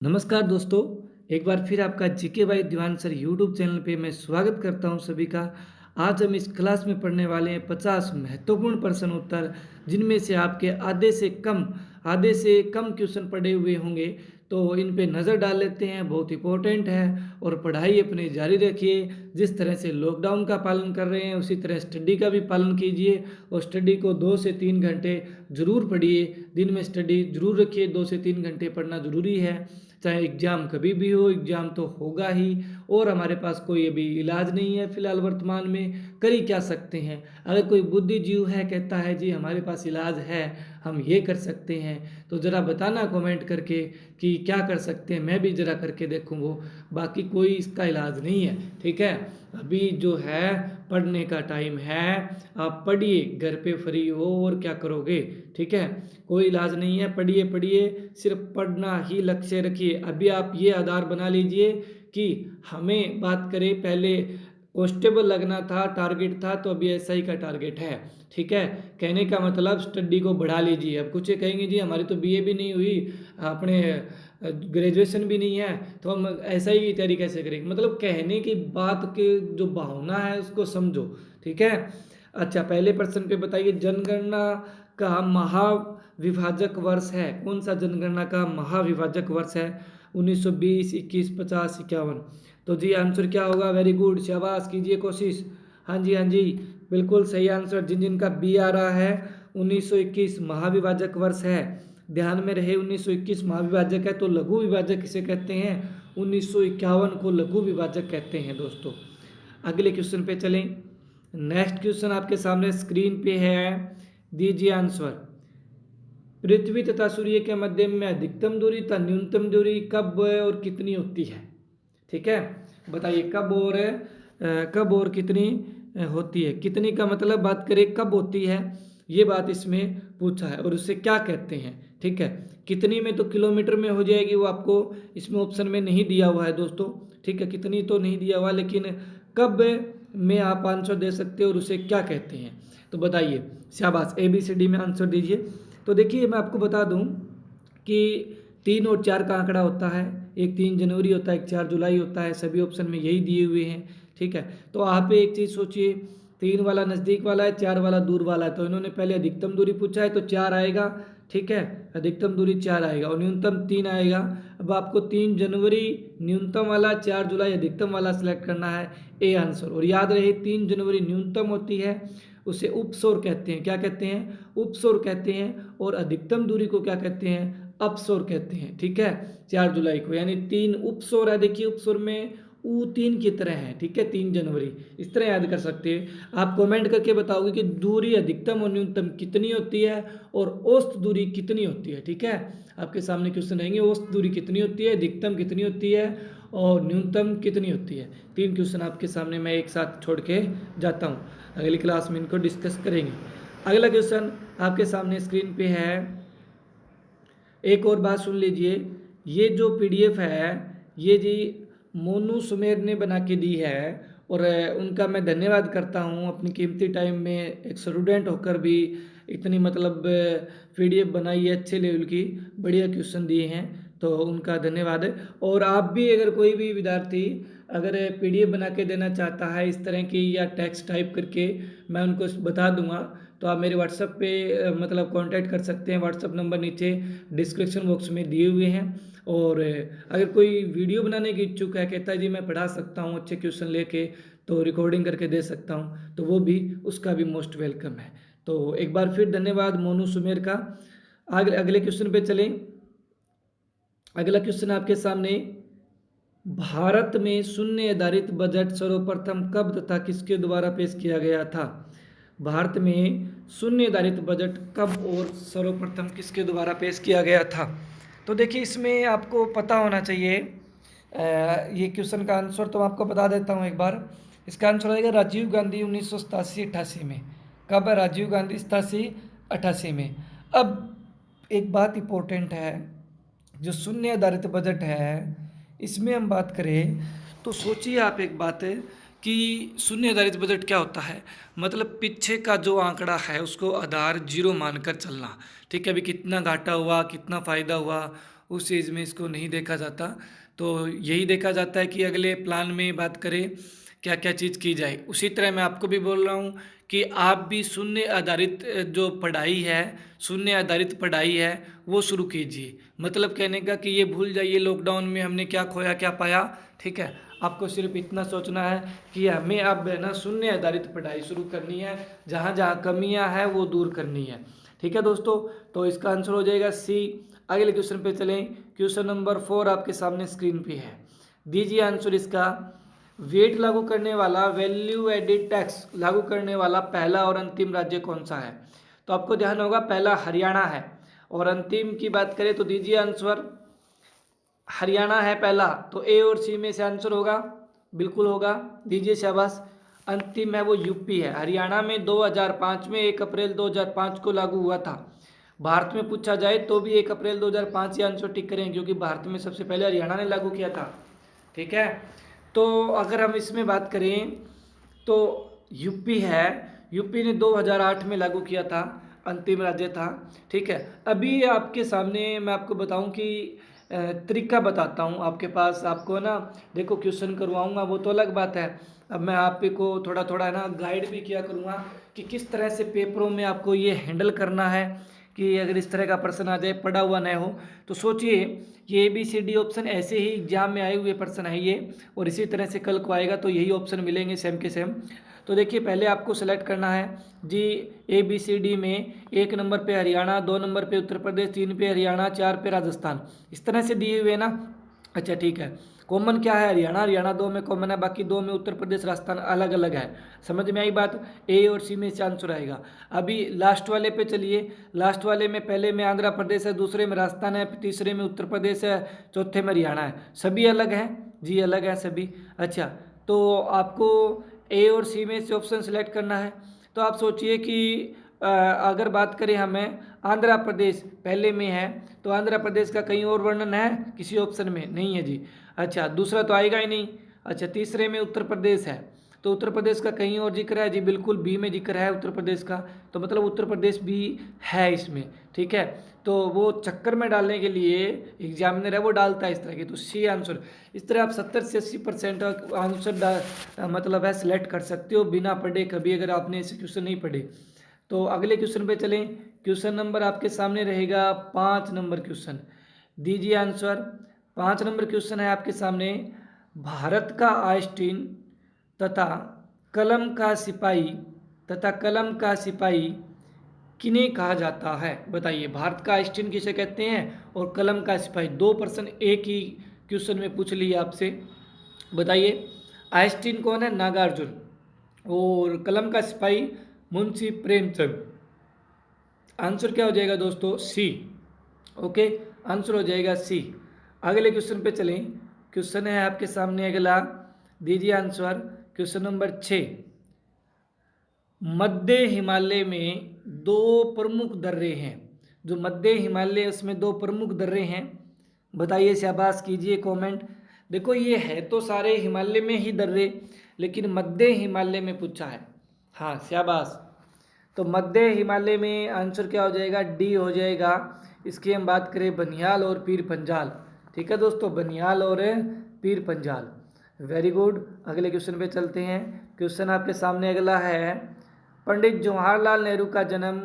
नमस्कार दोस्तों, एक बार फिर आपका GK by Diwan sir YouTube channel पे मैं स्वागत करता हूं सभी का। आज हम इस क्लास में पढ़ने वाले हैं 50 महत्वपूर्ण प्रश्न उत्तर, जिनमें से आपके आधे से कम क्वेश्चन पढ़े हुए होंगे। तो इन पे नज़र डाल लेते हैं, बहुत इंपॉर्टेंट है। और पढ़ाई अपनी जारी रखिए। जिस तरह से लॉकडाउन का पालन कर रहे हैं उसी तरह स्टडी का भी पालन कीजिए और स्टडी को 2 से 3 घंटे ज़रूर पढ़िए। दिन में स्टडी ज़रूर रखिए, 2 से 3 घंटे पढ़ना ज़रूरी है। चाहे एग्ज़ाम कभी भी हो, एग्ज़ाम तो होगा ही। और हमारे पास कोई अभी इलाज नहीं है फ़िलहाल वर्तमान में, कर ही क्या सकते हैं। अगर कोई बुद्धिजीव है, कहता है जी हमारे पास इलाज है, हम ये कर सकते हैं, तो ज़रा बताना कमेंट करके कि क्या कर सकते हैं, मैं भी ज़रा करके देखूँ वो। बाकी कोई इसका इलाज नहीं है, ठीक है। अभी जो है पढ़ने का टाइम है, आप पढ़िए, घर पे फ्री हो और क्या करोगे, ठीक है। कोई इलाज नहीं है, पढ़िए पढ़िए, सिर्फ पढ़ना ही लक्ष्य रखिए। अभी आप ये आधार बना लीजिए कि हमें बात करें, पहले कांस्टेबल लगना था, टारगेट था, तो अभी एसआई का टारगेट है, ठीक है। कहने का मतलब स्टडी को बढ़ा लीजिए। अब कुछ ये कहेंगे जी हमारी तो बीए भी नहीं हुई, अपने ग्रेजुएशन भी नहीं है, तो हम एसआई की तैयारी कैसे करेंगे। मतलब कहने की बात के जो भावना है उसको समझो, ठीक है। अच्छा, पहले प्रश्न पे बताइए, जनगणना का महाविभाजक वर्ष है कौन सा। जनगणना का महाविभाजक वर्ष है 1920, 21, 50, 51। तो जी आंसर क्या होगा। वेरी गुड, शाबाश, कीजिए कोशिश। हाँ जी, हाँ जी, बिल्कुल सही आंसर। जिन जिन का बी आ रहा है, 1921 महाविभाजक वर्ष है। ध्यान में रहे, 1921 महाविभाजक है, तो लघु विभाजक किसे कहते हैं, 1951 को लघु विभाजक कहते हैं दोस्तों। अगले क्वेश्चन पे चलें। नेक्स्ट क्वेश्चन आपके सामने स्क्रीन पे है, दीजिए आंसर। पृथ्वी तथा सूर्य के मध्य में अधिकतम दूरी तथा न्यूनतम दूरी कब और कितनी होती है, ठीक है। बताइए कब और कितनी होती है। कितनी का मतलब बात करें कब होती है, ये बात इसमें पूछा है, और उससे क्या कहते हैं, ठीक है। कितनी में तो किलोमीटर में हो जाएगी, वो आपको इसमें ऑप्शन में नहीं दिया हुआ है दोस्तों, ठीक है। कितनी तो नहीं दिया हुआ, लेकिन कब में आप आंसर दे सकते हो और उसे क्या कहते हैं। तो बताइए, शाबाश, ABCD में आंसर दीजिए। तो देखिए मैं आपको बता दूं कि 3 और 4 का आंकड़ा होता है। एक 3 जनवरी होता है, एक 4 जुलाई होता है। सभी ऑप्शन में यही दिए हुए हैं, ठीक है। तो आप एक चीज़ सोचिए, 3 वाला नज़दीक वाला है, 4 वाला दूर वाला है। तो इन्होंने पहले अधिकतम दूरी पूछा है, तो 4 आएगा, ठीक है। अधिकतम दूरी 4 आएगा और न्यूनतम 3 आएगा। अब आपको 3 जनवरी न्यूनतम वाला, 4 जुलाई अधिकतम वाला सिलेक्ट करना है, ए आंसर। और याद रहे, 3 जनवरी न्यूनतम होती है, उसे उपसौर कहते हैं। क्या कहते हैं, उपसौर कहते हैं। और अधिकतम दूरी को क्या कहते हैं, अपसौर कहते हैं, ठीक है। 4 जुलाई को, यानी 3 उपसौर है। देखिए उपसौर में ऊ 3 की तरह है, ठीक है। 3 जनवरी इस तरह याद कर सकते हैं। आप कमेंट करके बताओगे कि दूरी अधिकतम और न्यूनतम कितनी होती है और औसत दूरी कितनी होती है, ठीक है। आपके सामने क्वेश्चन रहेंगे, औसत दूरी कितनी होती है, अधिकतम कितनी होती है और न्यूनतम कितनी होती है। 3 क्वेश्चन आपके सामने मैं एक साथ छोड़ के जाता हूँ, अगली क्लास में इनको डिस्कस करेंगे। अगला क्वेश्चन आपके सामने स्क्रीन पे है। एक और बात सुन लीजिए, ये जो PDF है, ये जी मोनू सुमेर ने बना के दी है, और उनका मैं धन्यवाद करता हूँ। अपनी कीमती टाइम में एक स्टूडेंट होकर भी इतनी मतलब PDF बनाई है, अच्छे लेवल की, बढ़िया क्वेश्चन दिए हैं, तो उनका धन्यवाद है। और आप भी अगर कोई भी विद्यार्थी अगर PDF बना के देना चाहता है इस तरह की, या टेक्स्ट टाइप करके, मैं उनको बता दूंगा। तो आप मेरे व्हाट्सएप पे मतलब कांटेक्ट कर सकते हैं। व्हाट्सएप नंबर नीचे डिस्क्रिप्शन बॉक्स में दिए हुए हैं। और अगर कोई वीडियो बनाने की इच्छुक है, कहता है जी मैं पढ़ा सकता हूँ अच्छे क्वेश्चन लेके, तो रिकॉर्डिंग करके दे सकता हूँ, तो वो भी, उसका भी मोस्ट वेलकम है। तो एक बार फिर धन्यवाद मोनू सुमेर का। अगले क्वेश्चन पे चलें। अगला क्वेश्चन आपके सामने, भारत में शून्य आधारित बजट सर्वप्रथम कब तथा किसके द्वारा पेश किया गया था। भारत में शून्य आधारित बजट कब और सर्वप्रथम किसके द्वारा पेश किया गया था। तो देखिए इसमें आपको पता होना चाहिए, ये क्वेश्चन का आंसर तो आपको बता देता हूँ एक बार। इसका आंसर आएगा राजीव गांधी 1987-88 में। कब है, राजीव गांधी 87-88 में। अब एक बात इंपॉर्टेंट है, जो शून्य आधारित बजट है, इसमें हम बात करें तो सोचिए आप एक बात है कि शून्य आधारित बजट क्या होता है। मतलब पीछे का जो आंकड़ा है उसको आधार 0 मानकर चलना, ठीक है। अभी कितना घाटा हुआ, कितना फ़ायदा हुआ, उस चीज़ में इसको नहीं देखा जाता। तो यही देखा जाता है कि अगले प्लान में बात करें क्या क्या चीज़ की जाए। उसी तरह मैं आपको भी बोल रहा हूँ कि आप भी शून्य आधारित जो पढ़ाई है, शून्य आधारित पढ़ाई है वो शुरू कीजिए। मतलब कहने का कि ये भूल जाइए लॉकडाउन में हमने क्या खोया क्या पाया, ठीक है। आपको सिर्फ इतना सोचना है कि हमें अब है ना शून्य आधारित पढ़ाई शुरू करनी है, जहाँ जहाँ कमियाँ हैं वो दूर करनी है, ठीक है दोस्तों। तो इसका आंसर हो जाएगा सी। अगले क्वेश्चन पे चलें। क्वेश्चन नंबर 4 आपके सामने स्क्रीन पे है। दीजिए आंसर इसका। वेट लागू करने वाला, वैल्यू एडिड टैक्स लागू करने वाला पहला और अंतिम राज्य कौन सा है? तो आपको ध्यान होगा पहला हरियाणा है, और अंतिम की बात करें तो दीजिए आंसर। हरियाणा है पहला, तो ए और सी में से आंसर होगा, बिल्कुल होगा, दीजिए शाबाश। अंतिम है वो यूपी है। हरियाणा में 2005 में 1 अप्रैल 2005 को लागू हुआ था। भारत में पूछा जाए तो भी 1 अप्रैल 2005 ही आंसर टिक करें, क्योंकि भारत में सबसे पहले हरियाणा ने लागू किया था, ठीक है। तो अगर हम इसमें बात करें तो यूपी है, यूपी ने 2008 में लागू किया था, अंतिम राज्य था, ठीक है। अभी आपके सामने मैं आपको बताऊं कि तरीका बताता हूं आपके पास, आपको ना देखो क्वेश्चन करवाऊंगा वो तो अलग बात है। अब मैं आप को थोड़ा थोड़ा है ना गाइड भी किया करूंगा कि किस तरह से पेपरों में आपको ये हैंडल करना है, कि अगर इस तरह का प्रश्न आ जाए पढ़ा हुआ न हो तो सोचिए ये ABCD ऑप्शन ऐसे ही एग्जाम में आए हुए प्रश्न है ये, और इसी तरह से कल को आएगा तो यही ऑप्शन मिलेंगे सेम के सेम। तो देखिए पहले आपको सेलेक्ट करना है जी ABCD में 1 नंबर पे हरियाणा, 2 नंबर पे उत्तर प्रदेश, 3 पे हरियाणा, 4 पे राजस्थान, इस तरह से दिए हुए ना। अच्छा ठीक है, कॉमन क्या है? हरियाणा, हरियाणा 2 में कॉमन है, बाकी 2 में उत्तर प्रदेश राजस्थान अलग अलग है। समझ में आई बात? ए और सी में से आंसर आएगा। अभी लास्ट वाले पे चलिए। लास्ट वाले में पहले में आंध्र प्रदेश है, दूसरे में राजस्थान है, तीसरे में उत्तर प्रदेश है, चौथे में हरियाणा है। सभी अलग हैं जी, अलग है सभी। अच्छा, तो आपको ए और सी में से ऑप्शन सेलेक्ट करना है। तो आप सोचिए कि अगर बात करें हमें आंध्र प्रदेश पहले में है, तो आंध्र प्रदेश का कहीं और वर्णन है किसी ऑप्शन में? नहीं है जी। अच्छा, दूसरा तो आएगा ही नहीं। अच्छा, तीसरे में उत्तर प्रदेश है, तो उत्तर प्रदेश का कहीं और जिक्र है जी? बिल्कुल, बी में जिक्र है उत्तर प्रदेश का, तो मतलब उत्तर प्रदेश भी है इसमें, ठीक है। तो वो चक्कर में डालने के लिए एग्जामिनर है वो डालता है इस तरह के, तो सी आंसर। इस तरह आप 70 से 80% आंसर मतलब है सिलेक्ट कर सकते हो बिना पढ़े कभी, अगर आपने ऐसे क्वेश्चन नहीं पढ़े। तो अगले क्वेश्चन पे चलें। क्वेश्चन नंबर आपके सामने रहेगा 5 नंबर क्वेश्चन, दीजिए आंसर। 5 नंबर क्वेश्चन है आपके सामने। भारत का आइंस्टीन तथा कलम का सिपाही, तथा कलम का सिपाही किन्हें कहा जाता है? बताइए, भारत का आइंस्टीन किसे कहते हैं और कलम का सिपाही, 2 प्रश्न एक ही क्वेश्चन में पूछ लिए आपसे। बताइए, आइंस्टीन कौन है? नागार्जुन। और कलम का सिपाही मुंशी प्रेमचंद। आंसर क्या हो जाएगा दोस्तों? सी। ओके, आंसर हो जाएगा सी। अगले क्वेश्चन पे चलें। क्वेश्चन है आपके सामने अगला, दीजिए आंसर। Question number 6। मध्य हिमालय में 2 प्रमुख दर्रे हैं। जो मध्य हिमालय उसमें 2 प्रमुख दर्रे हैं, बताइए, शाबाश कीजिए कमेंट। देखो ये है तो सारे हिमालय में ही दर्रे, लेकिन मध्य हिमालय में पूछा है। हाँ शाबाश। तो मध्य हिमालय में आंसर क्या हो जाएगा? डी हो जाएगा। इसकी हम बात करें बनिहाल और पीर पंजाल, ठीक है दोस्तों, बनिहाल और पीर पंजाल। Very good. अगले क्वेश्चन पे चलते हैं। क्वेश्चन आपके सामने अगला है, पंडित जवाहरलाल नेहरू का जन्म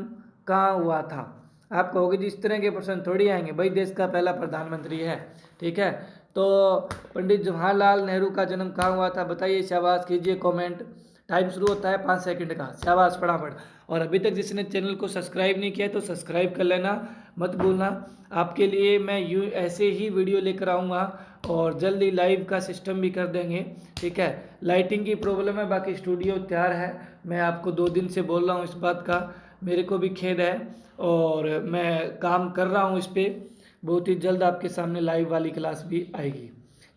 कहाँ हुआ था? आप कहोगे जी इस तरह के प्रश्न थोड़ी आएंगे, भाई देश का पहला प्रधानमंत्री है, ठीक है। तो पंडित जवाहरलाल नेहरू का जन्म कहाँ हुआ था? बताइए, शाबाश कीजिए कमेंट। टाइम शुरू होता है 5 सेकंड का, शाबाश फटाफट। और अभी तक जिसने चैनल को सब्सक्राइब नहीं किया है तो सब्सक्राइब कर लेना, मत भूलना। आपके लिए मैं यूँ ऐसे ही वीडियो लेकर आऊँगा, और जल्दी लाइव का सिस्टम भी कर देंगे, ठीक है। लाइटिंग की प्रॉब्लम है, बाकी स्टूडियो तैयार है। मैं आपको 2 दिन से बोल रहा हूँ इस बात का, मेरे को भी खेद है, और मैं काम कर रहा हूँ इस पर। बहुत ही जल्द आपके सामने लाइव वाली क्लास भी आएगी।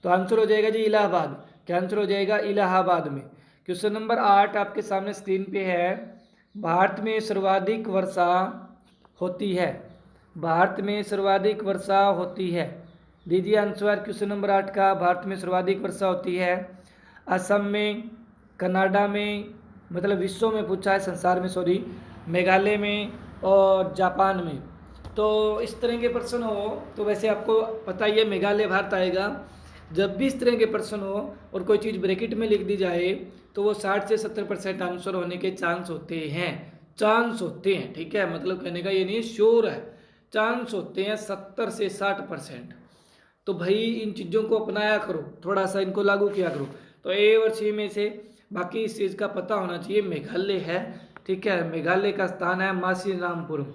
तो आंसर हो जाएगा जी इलाहाबाद। क्या आंसर हो जाएगा? इलाहाबाद में। क्वेश्चन नंबर 8 आपके सामने स्क्रीन पे है। भारत में सर्वाधिक वर्षा होती है, भारत में सर्वाधिक वर्षा होती है, दीजिए आंसर क्वेश्चन नंबर 8 का। भारत में सर्वाधिक वर्षा होती है असम में, कनाडा में, मतलब विश्व में पूछा है, संसार में सॉरी, मेघालय में और जापान में। तो इस तरह के प्रश्न हो तो वैसे आपको पता ही है मेघालय भारत आएगा। जब भी इस तरह के प्रश्न हो और कोई चीज़ ब्रैकेट में लिख दी जाए तो वो 60 से 70% आंसर होने के चांस होते हैं, चांस होते हैं, ठीक है। मतलब कहने का ये नहीं श्योर है, चांस होते हैं 70 से 60%। तो भाई इन चीज़ों को अपनाया करो, थोड़ा सा इनको लागू किया करो। तो ए और सी में से बाकी इस चीज़ का पता होना चाहिए। मेघालय है, ठीक है। मेघालय का स्थान है मासिन रामपुरम।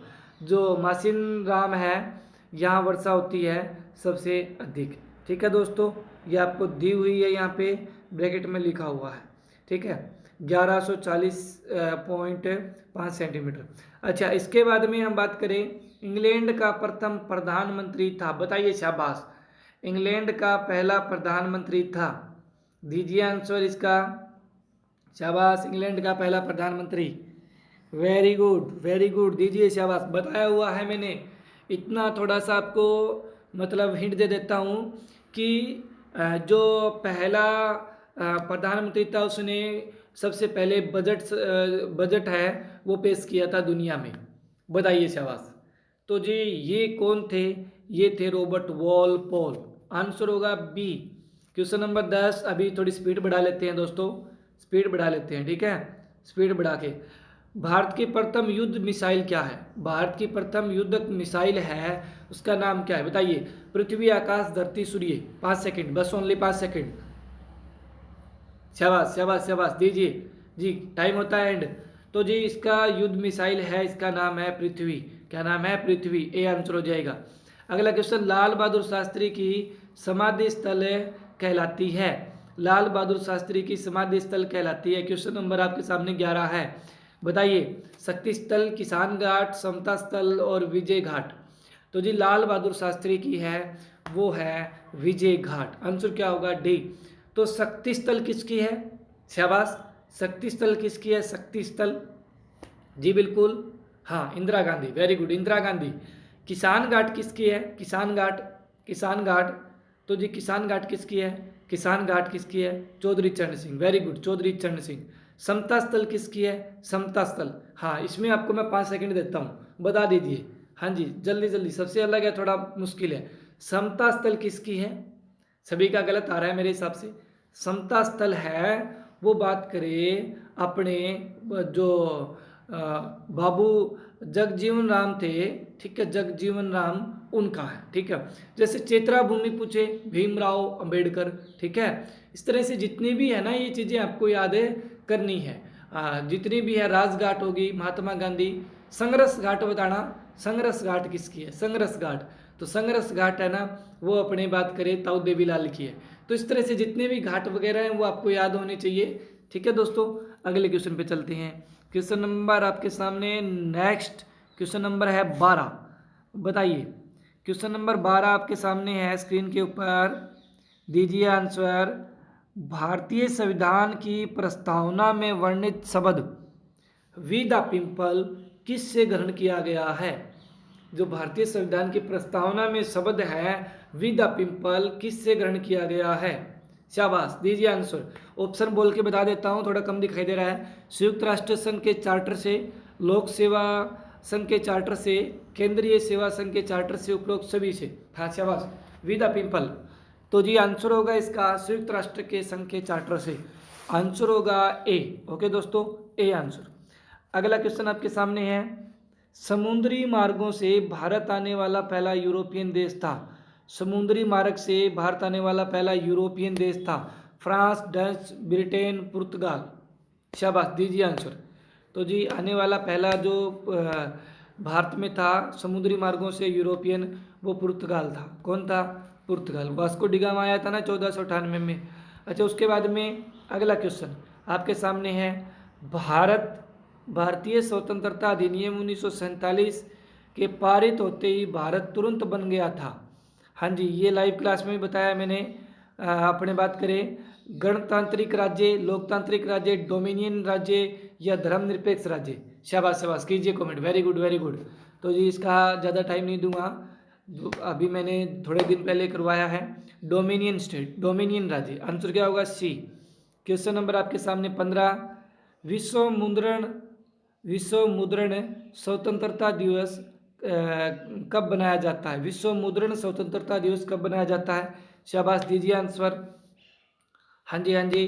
जो मासिन राम है यहाँ वर्षा होती है सबसे अधिक, ठीक है दोस्तों। ये आपको दी हुई है यहाँ पे ब्रैकेट में लिखा हुआ है, ठीक है। 1140.5 सेंटीमीटर। अच्छा, इसके बाद में हम बात करें इंग्लैंड का प्रथम प्रधानमंत्री था, बताइए। शाबाश, इंग्लैंड का पहला प्रधानमंत्री था, दीजिए आंसर इसका। शाबाश, इंग्लैंड का पहला प्रधानमंत्री, वेरी गुड वेरी गुड, दीजिए शाबाश। बताया हुआ है मैंने, इतना थोड़ा सा आपको मतलब हिंट दे देता हूँ कि जो पहला प्रधानमंत्री था उसने सबसे पहले बजट है वो पेश किया था दुनिया में, बताइए शाबाश। तो जी ये कौन थे? ये थे रॉबर्ट वॉलपोल। आंसर होगा बी। Question number 10। अभी थोड़ी स्पीड बढ़ा लेते हैं दोस्तों, स्पीड बढ़ा लेते हैं, ठीक है। स्पीड बढ़ा के, भारत की प्रथम युद्ध मिसाइल क्या है? भारत की प्रथम युद्ध मिसाइल है, उसका नाम क्या है बताइए। पृथ्वी, आकाश, धरती, सूर्य। 5 सेकंड, बस ओनली 5 सेकंड। शाबाश शाबाश शाबाश, दीजिए जी, टाइम होता है एंड। तो जी इसका युद्ध मिसाइल है, इसका नाम है पृथ्वी। क्या नाम है? पृथ्वी। ए आंसर हो जाएगा। अगला क्वेश्चन, लाल बहादुर शास्त्री की समाधि स्थल कहलाती है? लाल बहादुर शास्त्री की समाधि स्थल कहलाती है। क्वेश्चन नंबर आपके सामने 11 है, बताइए। शक्ति स्थल, किसान घाट, समता स्थल और विजय घाट। तो जी लाल बहादुर शास्त्री की है वो है विजय घाट। आंसर क्या होगा? डी। तो शक्ति स्थल किसकी है? शाबाश, शक्ति स्थल किसकी है? शक्ति स्थल, जी बिल्कुल, हाँ, इंदिरा गांधी, वेरी गुड, इंदिरा गांधी। किसान घाट किसकी है? किसान घाट, किसान घाट। तो जी किसान घाट किसकी है? किसान घाट किसकी है? चौधरी चरण सिंह, वेरी गुड, चौधरी चरण सिंह। समता स्थल किसकी है? समता स्थल, हाँ, इसमें आपको मैं 5 सेकंड देता हूँ, बता दीजिए। हाँ जी, जल्दी जल्दी, सबसे अलग है, थोड़ा मुश्किल है। समता स्थल किसकी है? सभी का गलत आ रहा है मेरे हिसाब से। समता स्थल है, वो बात करें अपने जो बाबू जगजीवन राम थे, ठीक है, जगजीवन राम, उनका है, ठीक है। जैसे चेतरा भूमि पूछे, भीमराव अंबेडकर, ठीक है। इस तरह से जितनी भी है ना ये चीज़ें आपको याद है करनी है। जितनी भी है, राजघाट होगी, महात्मा गांधी। संघर्ष घाट बताना, संघर्ष घाट किसकी है? संघर्ष घाट, तो संघर्ष घाट है ना वो अपने बात करें ताऊ देवीलाल की है। तो इस तरह से जितने भी घाट वगैरह हैं वो आपको याद होने चाहिए, ठीक है दोस्तों। अगले क्वेश्चन पे चलते हैं। क्वेश्चन नंबर आपके सामने नेक्स्ट क्वेश्चन नंबर है 12, बताइए। क्वेश्चन नंबर 12 आपके सामने है स्क्रीन के ऊपर, दीजिए आंसर। भारतीय संविधान की प्रस्तावना में वर्णित शब्द वी द पिंपल किससे ग्रहण किया गया है? जो भारतीय संविधान की प्रस्तावना में शब्द है वी द पिंपल किससे ग्रहण किया गया है? शाबाश, दीजिए आंसर। ऑप्शन बोल के बता देता हूँ, थोड़ा कम दिखाई दे रहा है। संयुक्त राष्ट्र संघ के चार्टर से, लोक सेवा संघ के चार्टर से, केंद्रीय सेवा संघ के चार्टर से, उपरोक्त सभी से। हाँ शाबाश, वी द पिंपल। तो जी आंसर होगा इसका संयुक्त राष्ट्र के संघ के चार्टर से। आंसर होगा ए। ओके दोस्तों, ए आंसर। अगला क्वेश्चन आपके सामने है, समुद्री मार्गों से भारत आने वाला पहला यूरोपियन देश था। समुद्री मार्ग से भारत आने वाला पहला यूरोपियन देश था। फ्रांस, डच, ब्रिटेन, पुर्तगाल। शाबाश, दीजिए आंसर। तो जी आने वाला पहला जो भारत में था समुद्री मार्गों से यूरोपियन, वो पुर्तगाल था। कौन था? पुर्तगाल। वास्को डिगामा आया था ना 1498 में। अच्छा, उसके बाद में अगला क्वेश्चन आपके सामने है, भारतीय स्वतंत्रता अधिनियम 1947 के पारित होते ही भारत तुरंत बन गया था। हाँ जी, ये लाइव क्लास में भी बताया मैंने। अपने बात करें गणतांत्रिक राज्य, लोकतांत्रिक राज्य, डोमिनियन राज्य या धर्मनिरपेक्ष राज्य। शाबाश शाबाश, कीजिए comment, very good very good. तो जी इसका ज़्यादा टाइम नहीं दूंगा, अभी मैंने थोड़े दिन पहले करवाया है। डोमिनियन स्टेट, डोमिनियन राज्य। आंसर क्या होगा? सी। क्वेश्चन नंबर आपके सामने 15, विश्व मुद्रण स्वतंत्रता दिवस कब बनाया जाता है? विश्व मुद्रण स्वतंत्रता दिवस कब बनाया जाता है? शाबाश, दीजिए आंसर। हाँ जी, हाँ जी।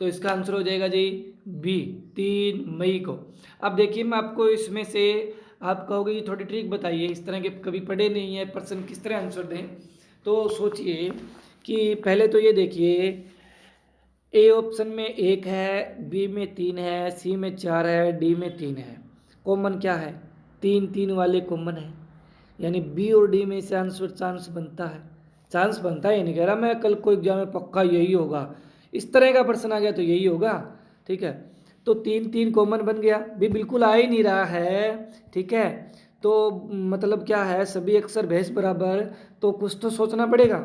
तो इसका आंसर हो जाएगा जी बी, 3 मई को। अब देखिए मैं आपको इसमें से, आप कहोगे ये थोड़ी ट्रिक बताइए, इस तरह के कभी पढ़े नहीं है, पर्सन किस तरह आंसर दें। तो सोचिए कि पहले तो ये देखिए, ए ऑप्शन में 1 है, बी में 3 है, सी में 4 है, डी में 3 है। कॉमन क्या है? 3 वाले कॉमन है, यानी बी और डी में से आंसर चांस बनता है। चांस बनता है, ये नहीं कह रहा मैं कल को एग्जाम में पक्का यही होगा, इस तरह का प्रश्न आ गया तो यही होगा। ठीक है, तो 3 कॉमन बन गया, भी बिल्कुल आ ही नहीं रहा है। ठीक है, तो मतलब क्या है, सभी अक्सर भैंस बराबर, तो कुछ तो सोचना पड़ेगा।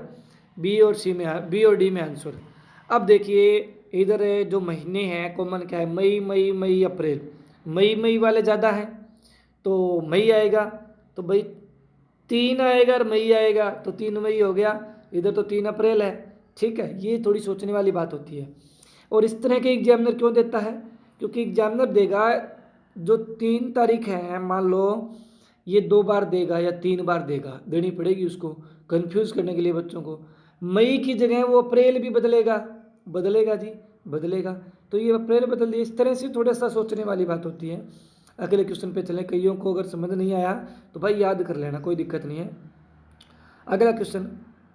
बी और सी में, बी और डी में आंसर। अब देखिए इधर जो महीने हैं कॉमन क्या है, मई मई मई अप्रैल। मई वाले ज़्यादा हैं तो मई आएगा, तो भाई 3 आएगा और मई आएगा, तो 3 मई हो गया। इधर तो 3 अप्रैल है। ठीक है, ये थोड़ी सोचने वाली बात होती है। और इस तरह के एग्जामिनर क्यों देता है? क्योंकि एग्जामिनर देगा जो 3 तारीख है, मान लो ये 2 बार देगा या 3 बार देगा, देनी पड़ेगी उसको कंफ्यूज करने के लिए बच्चों को। मई की जगह वो अप्रैल भी बदलेगा, बदलेगा जी, बदलेगा। तो ये अप्रैल बदल दिया, इस तरह से थोड़ा सा सोचने वाली बात होती है। अगले क्वेश्चन पे चलें, कईयों को अगर समझ नहीं आया तो भाई याद कर लेना, कोई दिक्कत नहीं है। अगला क्वेश्चन,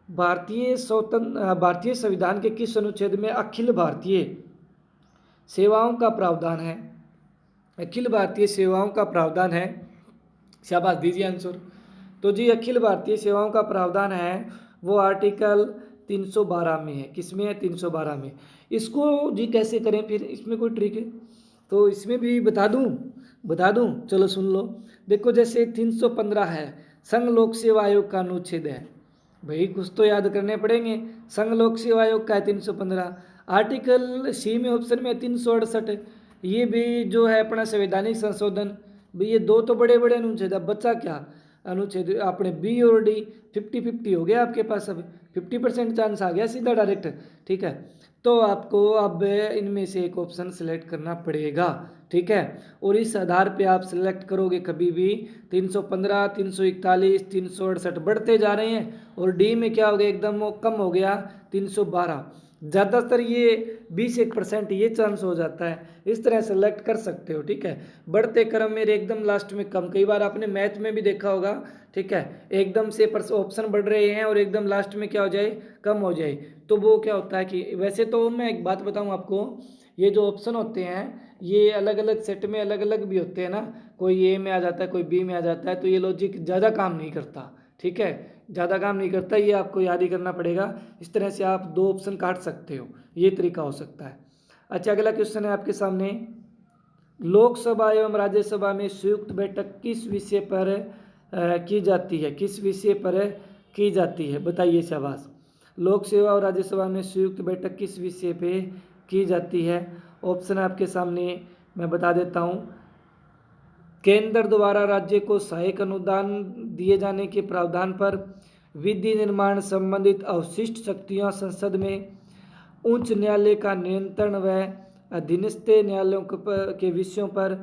भारतीय संविधान के किस अनुच्छेद में अखिल भारतीय सेवाओं का प्रावधान है? अखिल भारतीय सेवाओं का प्रावधान है। शाबाश, दीजिए आंसर। तो जी अखिल भारतीय सेवाओं का प्रावधान है वो आर्टिकल 312 में है। किस में है? 312 में। इसको जी कैसे करें फिर, इसमें कोई ट्रिक है? तो इसमें भी बता दूं, चलो सुन लो। देखो जैसे 315 है, संघ लोक सेवा आयोग का अनुच्छेद है, भाई कुछ तो याद करने पड़ेंगे। संघ लोक सेवा आयोग का है 315। आर्टिकल सी में ऑप्शन में 368, ये भी जो है अपना संवैधानिक संशोधन। भाई ये 2 तो बड़े बड़े अनुच्छेद, अब बचा क्या अनुच्छेद? अपने बी और डी, 50-50 हो गया आपके पास, अब 50% चांस आ गया सीधा डायरेक्ट। ठीक है, तो आपको अब इनमें से एक ऑप्शन सेलेक्ट करना पड़ेगा। ठीक है, और इस आधार पे आप सेलेक्ट करोगे कभी भी 315, 341, 368 बढ़ते जा रहे हैं, और डी में क्या हो गया, एकदम वो कम हो गया 312। ज़्यादातर ये 20-1% ये चांस हो जाता है, इस तरह सेलेक्ट कर सकते हो। ठीक है, बढ़ते क्रम में एकदम लास्ट में कम, कई बार आपने मैथ में भी देखा होगा। ठीक है, एकदम से ऑप्शन बढ़ रहे हैं और एकदम लास्ट में क्या हो जाए, कम हो जाए, तो वो क्या होता है कि वैसे तो मैं एक बात बताऊं आपको, ये जो ऑप्शन होते हैं ये अलग अलग सेट में अलग अलग भी होते हैं ना, कोई ए में आ जाता है, कोई बी में आ जाता है, तो ये लॉजिक ज़्यादा काम नहीं करता। ठीक है, ज़्यादा काम नहीं करता, ये आपको याद ही करना पड़ेगा। इस तरह से आप 2 ऑप्शन काट सकते हो, ये तरीका हो सकता है। अच्छा, अगला क्वेश्चन है आपके सामने, लोकसभा एवं राज्यसभा में संयुक्त बैठक किस विषय पर की जाती है? किस विषय पर की जाती है, बताइए। शाबाश, लोकसभा और राज्यसभा में संयुक्त बैठक किस विषय पे की जाती है? ऑप्शन आपके सामने मैं बता देता हूँ। केंद्र द्वारा राज्य को सहायक अनुदान दिए जाने के प्रावधान पर, विधि निर्माण संबंधित अवशिष्ट शक्तियाँ संसद में, उच्च न्यायालय का नियंत्रण व अधीनस्थ न्यायालयों के विषयों पर,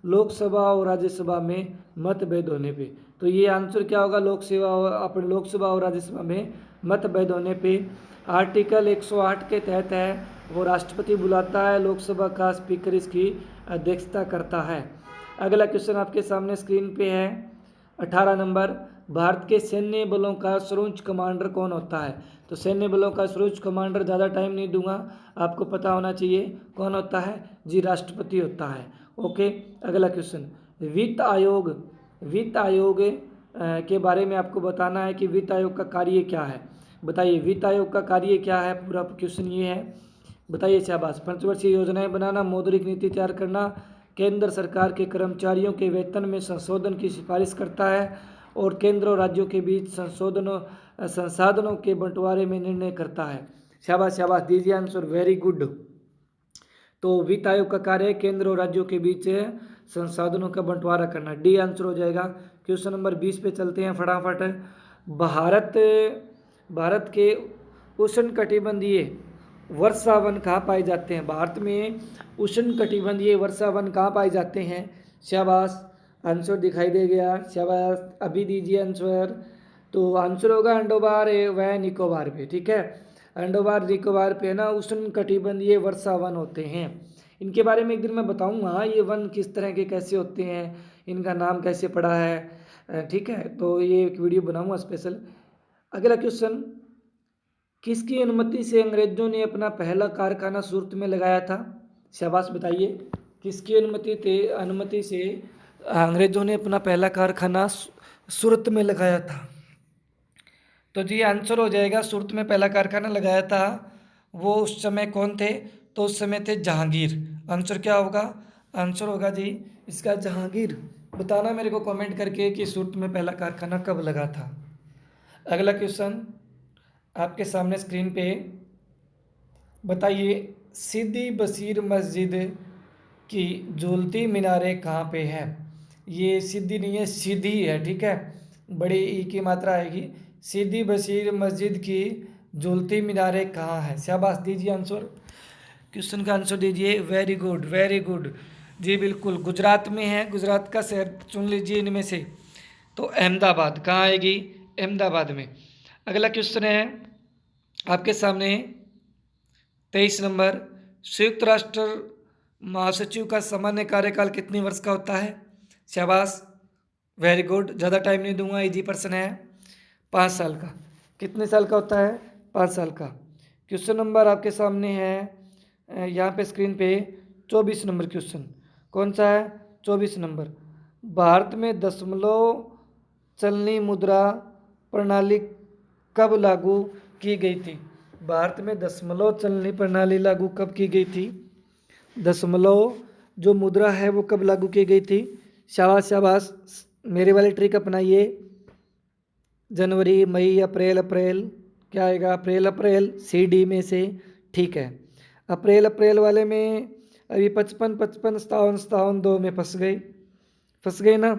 लोकसभा और राज्यसभा में मतभेद होने पे। तो ये आंसर क्या होगा, लोकसभा और राज्यसभा में मतभेद होने पे। आर्टिकल 108 के तहत है, वो राष्ट्रपति बुलाता है, लोकसभा का स्पीकर इसकी अध्यक्षता करता है। अगला क्वेश्चन आपके सामने स्क्रीन पे है, 18 नंबर, भारत के सैन्य बलों का सर्वोच्च कमांडर कौन होता है? तो सैन्य बलों का सर्वोच्च कमांडर, ज़्यादा टाइम नहीं दूंगा, आपको पता होना चाहिए कौन होता है जी, राष्ट्रपति होता है। ओके, अगला क्वेश्चन, वित्त आयोग के बारे में आपको बताना है कि वित्त आयोग का कार्य क्या है, बताइए। वित्त आयोग का कार्य क्या है, पूरा क्वेश्चन ये है, बताइए। शाबाश, पंचवर्षीय योजनाएं बनाना, मौद्रिक नीति तैयार करना, केंद्र सरकार के कर्मचारियों के वेतन में संशोधन की सिफारिश करता है, और केंद्र और राज्यों के बीच संसाधनों के बंटवारे में निर्णय करता है। शाबाश शाबाश, दीजिए आंसर, वेरी गुड। तो वित्त आयोग का कार्य है केंद्र और राज्यों के बीच संसाधनों का बंटवारा करना, डी आंसर हो जाएगा। क्वेश्चन नंबर 20 पे चलते हैं फटाफट। भारत के उष्णकटिबंधीय वर्षा वन कहाँ पाए जाते हैं? भारत में उष्णकटिबंधीय वर्षा वन कहाँ पाए जाते हैं? शाबाश, आंसर दिखाई दे गया, शाबाश। अभी दीजिए आंसर। तो आंसर होगा अंडोबार व निकोबार पे, ठीक है। अंडोबार निकोबार पे ना उष्ण कटिबंधीय वर्षा वन होते हैं। इनके बारे में एक दिन मैं बताऊंगा, ये वन किस तरह के कैसे होते हैं, इनका नाम कैसे पड़ा है, ठीक है। तो ये एक वीडियो बनाऊंगा स्पेशल। अगला क्वेश्चन, किसकी अनुमति से अंग्रेजों ने अपना पहला कारखाना सूरत में लगाया था? शाबाश, बताइए। किसकी अनुमति से अंग्रेजों ने अपना पहला कारखाना सूरत में लगाया था? तो जी आंसर हो जाएगा, सूरत में पहला कारखाना लगाया था वो उस समय कौन थे? तो उस समय थे जहांगीर। आंसर क्या होगा? आंसर होगा जी इसका जहांगीर। बताना मेरे को कमेंट करके कि सूरत में पहला कारखाना कब लगा था। अगला क्वेश्चन आपके सामने स्क्रीन पे, बताइए सिद्दी बशीर मस्जिद की झूलती मीनारें कहाँ पे है? ये सिद्दी नहीं है, सीधी है, ठीक है, बड़ी ई की मात्रा आएगी। सिद्दी बशीर मस्जिद की झूलती मीनारें कहाँ है? शाबाश, दीजिए आंसर। क्वेश्चन का आंसर दीजिए। वेरी गुड, वेरी गुड जी, बिल्कुल गुजरात में है। गुजरात का शहर चुन लीजिए इनमें से। तो अहमदाबाद कहाँ आएगी? अहमदाबाद में। अगला क्वेश्चन है आपके सामने 23 नंबर, संयुक्त राष्ट्र महासचिव का सामान्य कार्यकाल कितने वर्ष का होता है? शाबाश, वेरी गुड, ज़्यादा टाइम नहीं दूंगा, इजी पर्सन है। 5 साल का। कितने साल का होता है? 5 साल का। क्वेश्चन नंबर आपके सामने है यहाँ पे स्क्रीन पे 24 नंबर क्वेश्चन। कौन सा है? 24 नंबर। भारत में दशमलव चलनी मुद्रा प्रणाली कब लागू की गई थी? भारत में दशमलव चलनी प्रणाली लागू कब की गई थी? दशमलव जो मुद्रा है वो कब लागू की गई थी? शाबाश शाबाश, मेरे वाली ट्रिक अपनाइए। जनवरी, मई, अप्रैल, अप्रैल क्या आएगा? अप्रैल, अप्रैल सी डी में से, ठीक है। अप्रैल अप्रैल वाले में अभी 55, 55, 57, 57 दो में फंस गए ना,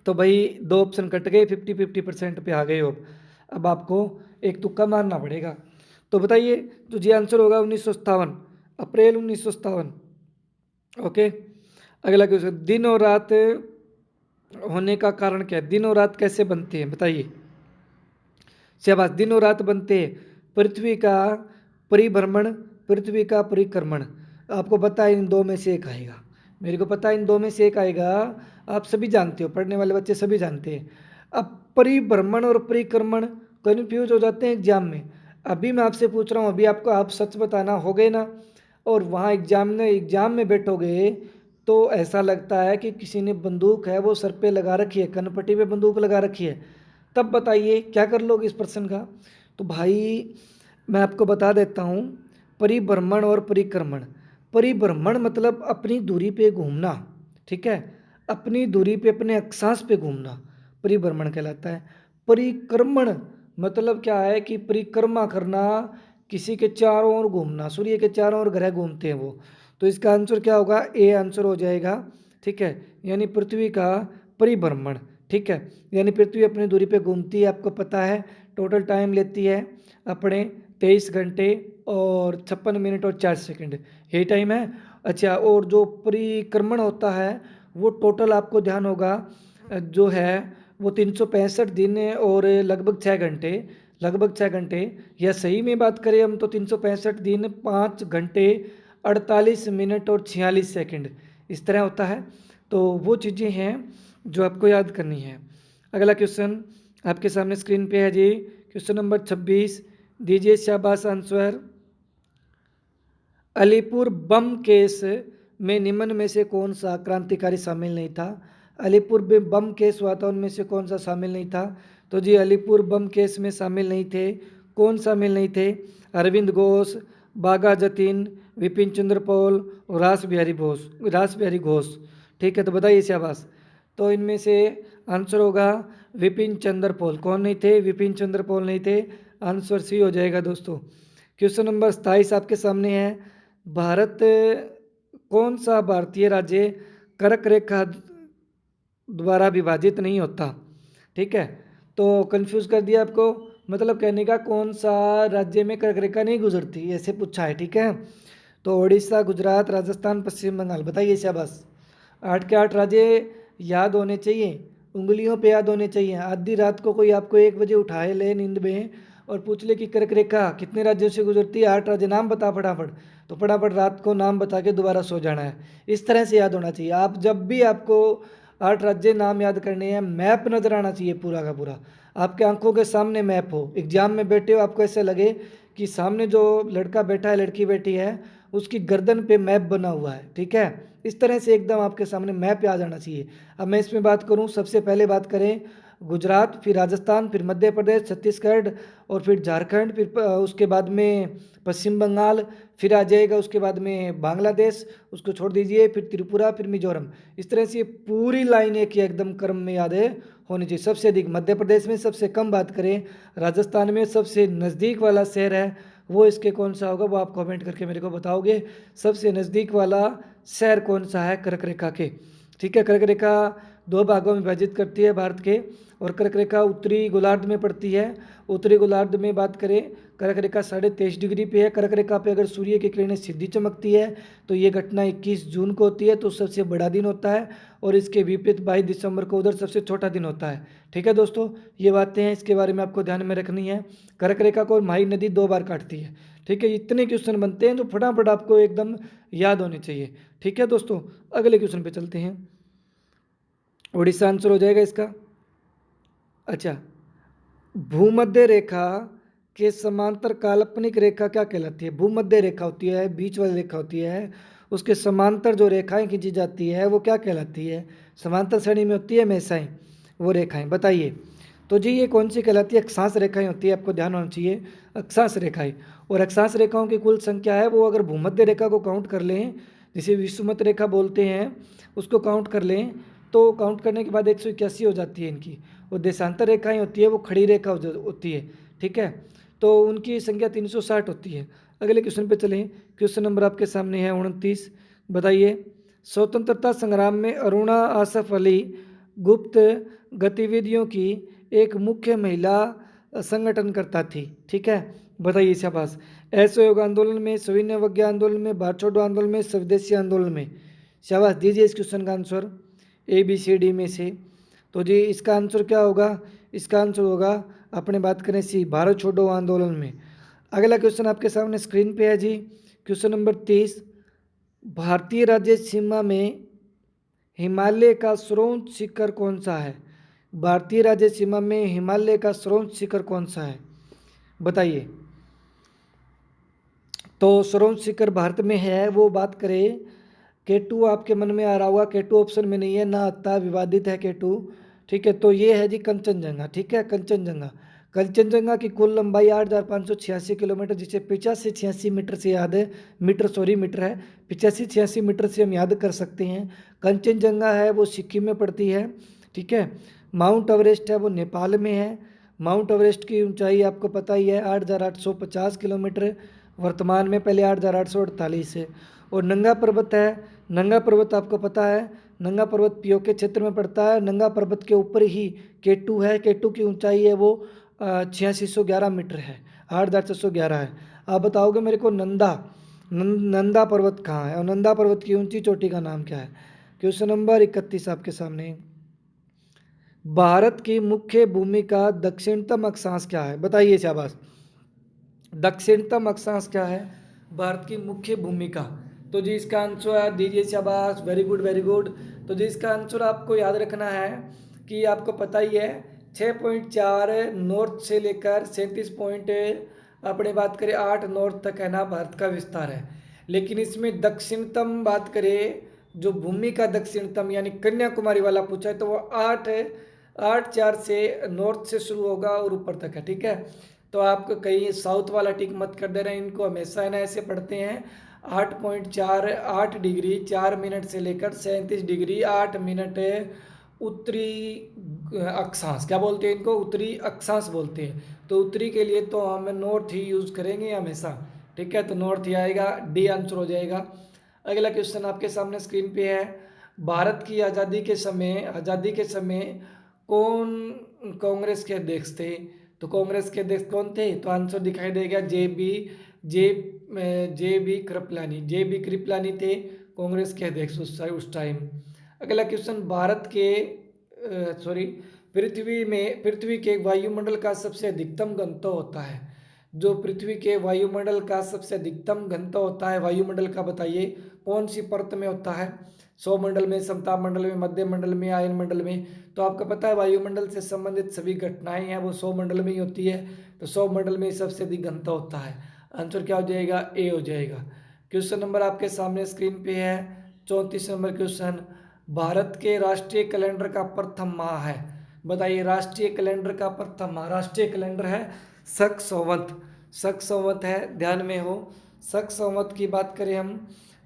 तो भाई 2 ऑप्शन कट गए, 50-50% पे आ गए हो। अब आपको एक तुक्का मारना पड़ेगा। तो बताइए, तो जी आंसर होगा 1957, अप्रैल 1957। ओके। अगला क्वेश्चन, दिन और रात होने का कारण क्या है? दिन और रात कैसे बनते हैं बताइए। शाबाश, दिन और रात बनते हैं पृथ्वी का परिभ्रमण, पृथ्वी का परिक्रमण। आपको पता है इन दो में से एक आएगा, मेरे को पता है इन दो में से एक आएगा। आप सभी जानते हो, पढ़ने वाले बच्चे सभी जानते हैं। अब परिभ्रमण और परिक्रमण कन्फ्यूज हो जाते हैं एग्जाम में। अभी मैं आपसे पूछ रहा हूँ, अभी आपको आप सच बताना हो गए ना, और वहाँ एग्जाम में बैठोगे तो ऐसा लगता है कि किसी ने बंदूक है वो सर पे लगा रखी है, कनपट्टी पे बंदूक लगा रखी है। तब बताइए क्या कर लोगे इस प्रश्न का? तो भाई मैं आपको बता देता हूँ, परिभ्रमण और परिक्रमण। परिभ्रमण मतलब अपनी दूरी पे घूमना, ठीक है, अपनी दूरी पे अपने अक्षांश पे घूमना परिभ्रमण कहलाता है। परिक्रमण मतलब क्या है कि परिक्रमा करना, किसी के चारों ओर घूमना, सूर्य के चारों ओर ग्रह घूमते हैं वो। तो इसका आंसर क्या होगा? ए आंसर हो जाएगा, ठीक है, यानी पृथ्वी का परिभ्रमण, ठीक है। यानी पृथ्वी अपनी दूरी पे घूमती है, आपको पता है टोटल टाइम लेती है अपने 23 घंटे और 56 मिनट और 4 सेकंड, यही टाइम है। अच्छा, और जो परिक्रमण होता है वो टोटल आपको ध्यान होगा जो है वो 365 दिन और लगभग 6 घंटे, लगभग 6 घंटे, या सही में बात करें हम तो 365 दिन 5 घंटे 48 मिनट और 46 सेकंड, इस तरह होता है। तो वो चीज़ें हैं जो आपको याद करनी है। अगला क्वेश्चन आपके सामने स्क्रीन पे है जी, क्वेश्चन नंबर 26, दीजिए शाबाश आंसर। अलीपुर बम केस में निम्न में से कौन सा क्रांतिकारी शामिल नहीं था? अलीपुर में बम केस हुआ था, उनमें से कौन सा शामिल नहीं था? तो जी अलीपुर बम केस में शामिल नहीं थे। कौन शामिल नहीं थे? अरविंद घोष, बाघा जतीन, विपिन चंद्र पॉल और रास बिहारी घोष, ठीक है। तो बताइए शाबाश। तो इनमें से आंसर होगा विपिन चंद्र पॉल। कौन नहीं थे? विपिन चंद्र पॉल नहीं थे। आंसर सी हो जाएगा दोस्तों। क्वेश्चन नंबर 27 आपके सामने है, भारत कौन सा भारतीय राज्य कर्क रेखा द्वारा विभाजित नहीं होता? ठीक है, तो कंफ्यूज कर दिया आपको, मतलब कहने का कौन सा राज्य में कर्क रेखा नहीं गुजरती, ऐसे पूछा है, ठीक है। तो उड़ीसा, गुजरात, राजस्थान, पश्चिम बंगाल, बताइए शाबाश। 8 के 8 राज्य याद होने चाहिए, उंगलियों पे याद होने चाहिए। आधी रात को कोई आपको 1 बजे उठाए ले नींद में और पूछ ले कि कर्क रेखा कितने राज्यों से गुजरती है, 8 राज्य नाम बता फटाफट, तो फटाफट रात को नाम बता के दोबारा सो जाना है। इस तरह से याद होना चाहिए। आप जब भी आपको 8 राज्य नाम याद करने हैं, मैप नज़र आना चाहिए पूरा का पूरा, आपके आंखों के सामने मैप हो। एग्जाम में बैठे हो, आपको ऐसे लगे कि सामने जो लड़का बैठा है, लड़की बैठी है, उसकी गर्दन पे मैप बना हुआ है, ठीक है। इस तरह से एकदम आपके सामने मैप आ जाना चाहिए। अब मैं इसमें बात करूं, सबसे पहले बात करें गुजरात, फिर राजस्थान, फिर मध्य प्रदेश, छत्तीसगढ़ और फिर झारखंड, फिर उसके बाद में पश्चिम बंगाल, फिर आ जाएगा उसके बाद में बांग्लादेश, उसको छोड़ दीजिए, फिर त्रिपुरा, फिर मिजोरम। इस तरह से पूरी लाइन एक ही एकदम क्रम में याद है होनी चाहिए। सबसे अधिक मध्य प्रदेश में, सबसे कम बात करें राजस्थान में, सबसे नज़दीक वाला शहर है वो इसके कौन सा होगा, वो आप कमेंट करके मेरे को बताओगे। सबसे नज़दीक वाला शहर कौन सा है कर्क रेखा के, ठीक है। कर्क रेखा 2 भागों में विभाजित करती है भारत के, और कर्क रेखा उत्तरी गोलार्ध में पड़ती है। उत्तरी गोलार्ध में बात करें, कर्क रेखा 23.5 डिग्री पे है। कर्क रेखा पे अगर सूर्य की किरणें सीधी चमकती है तो ये घटना 21 जून को होती है, तो सबसे बड़ा दिन होता है, और इसके विपरीत 22 दिसंबर को उधर सबसे छोटा दिन होता है, ठीक है दोस्तों। ये बातें हैं, इसके बारे में आपको ध्यान में रखनी है। कर्क रेखा को माही नदी 2 बार काटती है, ठीक है। इतने क्वेश्चन बनते हैं जो फटाफट आपको एकदम याद होने चाहिए, ठीक है दोस्तों। अगले क्वेश्चन पे चलते हैं। उड़ीसा आंसर हो जाएगा इसका। अच्छा, भूमध्य रेखा के समांतर काल्पनिक रेखा क्या कहलाती है? भूमध्य रेखा होती है, बीच वाली रेखा होती है, उसके समांतर जो रेखाएं खींची जाती है वो क्या कहलाती है? समांतर श्रेणी में होती है हमेशा ही वो रेखाएं, बताइए। तो जी ये कौन सी कहलाती है? अक्षांश रेखाएं होती है, आपको ध्यान होना चाहिए, अक्षांश रेखाएं। और अक्षांश रेखाओं की कुल संख्या है वो, अगर भूमध्य रेखा को काउंट कर लें, जिसे विषुमत रेखा बोलते हैं, उसको काउंट कर लें, तो काउंट करने के बाद 181 हो जाती है इनकी। और देशांतर रेखाएं होती है वो खड़ी रेखा होती है, ठीक है। तो उनकी संख्या 360 होती है। अगले क्वेश्चन पे चलें। क्वेश्चन नंबर आपके सामने है 29, बताइए। स्वतंत्रता संग्राम में अरुणा आसफ अली गुप्त गतिविधियों की एक मुख्य महिला संगठनकर्ता थी, ठीक है, बताइए शाबाश। असहयोग आंदोलन में, सविनय अवज्ञा आंदोलन में, भारत छोड़ो आंदोलन में, स्वदेशी आंदोलन में, शाबाश। दीजिए इस क्वेश्चन का आंसर ABCD में से। तो जी इसका आंसर क्या होगा? इसका आंसर होगा, अपने बात करें सी, भारत छोड़ो आंदोलन में। अगला क्वेश्चन आपके सामने स्क्रीन पे है जी, क्वेश्चन नंबर 30। भारतीय राज्य सीमा में हिमालय का सर्वोच्च शिखर कौन सा है? भारतीय राज्य सीमा में हिमालय का सर्वोच्च शिखर कौन सा है, बताइए। तो सर्वोच्च शिखर भारत में है वो, बात करें K2, आपके मन में आ रहा होगा, K2 ऑप्शन में नहीं है, ना आता, विवादित है K2, ठीक है। तो ये है जी कंचनजंगा, ठीक है, कंचनजंगा। कंचनजंगा की कुल लंबाई 8,586 किलोमीटर, जिसे 85-86 मीटर से याद है, मीटर है, 85-86 मीटर से हम याद कर सकते हैं। कंचनजंगा है वो सिक्किम में पड़ती है, ठीक है। माउंट एवरेस्ट है वो नेपाल में है। माउंट एवरेस्ट की ऊंचाई आपको पता ही है 8,850 किलोमीटर वर्तमान में, पहले 8,848 है। और नंगा पर्वत है, नंगा पर्वत आपको पता है, नंगा पर्वत पीओके क्षेत्र में पड़ता है। नंगा पर्वत के ऊपर ही K2 है, K2 की ऊंचाई है वो 8611 मीटर है, 8,411 है। आप बताओगे मेरे को नंदा पर्वत कहाँ है, और नंदा पर्वत की ऊंची चोटी का नाम क्या है? क्वेश्चन नंबर 31 आपके सामने। भारत की मुख्य भूमि का दक्षिणतम अक्षांश क्या है, बताइए शाबाश। दक्षिणतम अक्षांश क्या है भारत की मुख्य भूमि का? तो जी इसका आंसर दीजिए शाबाश, वेरी गुड वेरी गुड। तो जी इसका आंसर आपको याद रखना है कि आपको पता ही है 6.4 नॉर्थ से लेकर 37 पॉइंट अपने बात करें 8 नॉर्थ तक है ना भारत का विस्तार है। लेकिन इसमें दक्षिणतम बात करें, जो भूमि का दक्षिणतम यानी कन्याकुमारी वाला पूछा है, तो वो 8.4 से नॉर्थ से शुरू होगा और ऊपर तक है, ठीक है। तो आपको कहीं साउथ वाला टिक मत कर दे रहे हैं, इनको हमेशा है ना ऐसे पढ़ते हैं। 8 डिग्री 4 मिनट से लेकर 37 डिग्री 8 मिनट उत्तरी अक्षांश, क्या बोलते हैं इनको? उत्तरी अक्षांश बोलते हैं। तो उत्तरी के लिए तो हम नॉर्थ ही यूज़ करेंगे हमेशा, ठीक है। तो नॉर्थ ही आएगा, डी आंसर हो जाएगा। अगला क्वेश्चन आपके सामने स्क्रीन पे है। भारत की आज़ादी के समय कौन कांग्रेस के अध्यक्ष थे? तो कांग्रेस के अध्यक्ष कौन थे? तो आंसर दिखाई देगा जे बी कृपलानी थे कांग्रेस के अध्यक्ष उस टाइम। अगला क्वेश्चन, भारत के सॉरी पृथ्वी के वायुमंडल का सबसे अधिकतम घनत्व होता है। जो पृथ्वी के वायुमंडल का सबसे अधिकतम घनत्व होता है वायुमंडल का, बताइए कौन सी परत में होता है? सौरमंडल में, समताप मंडल में, मध्य मंडल में, आयन मंडल में? तो आपको पता है वायुमंडल से संबंधित सभी घटनाएं हैं वो सौरमंडल में ही होती है। तो सौरमंडल में सबसे अधिक घनत्व होता है। आंसर क्या हो जाएगा? ए हो जाएगा। क्वेश्चन नंबर आपके सामने स्क्रीन पे है 34 नंबर क्वेश्चन, भारत के राष्ट्रीय कैलेंडर का प्रथम माह है। बताइए राष्ट्रीय कैलेंडर का प्रथम माह। राष्ट्रीय कैलेंडर है शक संवत। शक संवत है, ध्यान में हो। शक संवत की बात करें हम